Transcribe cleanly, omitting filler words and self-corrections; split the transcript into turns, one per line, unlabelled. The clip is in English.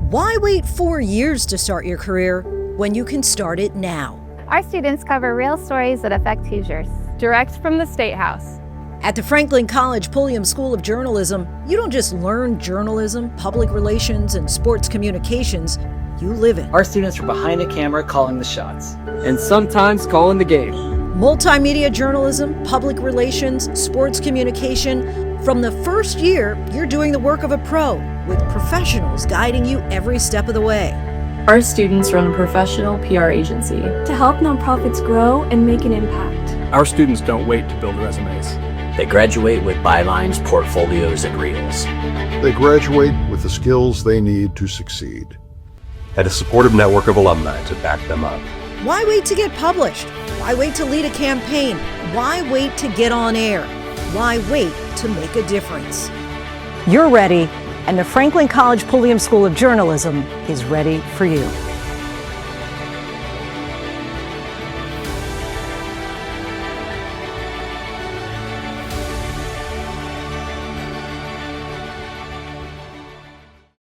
Why wait 4 years to start your career when you can start it now?
Our students cover real stories that affect Hoosiers.
Direct from the State House.
At the Franklin College Pulliam School of Journalism, you don't just learn journalism, public relations, and sports communications, you live it.
Our students are behind the camera calling the shots.
And sometimes calling the game.
Multimedia journalism, public relations, sports communication. From the first year, you're doing the work of a pro, with professionals guiding you every step of the way.
Our students run a professional PR agency
to help nonprofits grow and make an impact.
Our students don't wait to build resumes.
They graduate with bylines, portfolios, and reels.
They graduate with the skills they need to succeed.
And a supportive network of alumni to back them up.
Why wait to get published? Why wait to lead a campaign? Why wait to get on air? Why wait to make a difference?
You're ready, and the Franklin College Pulliam School of Journalism is ready for you.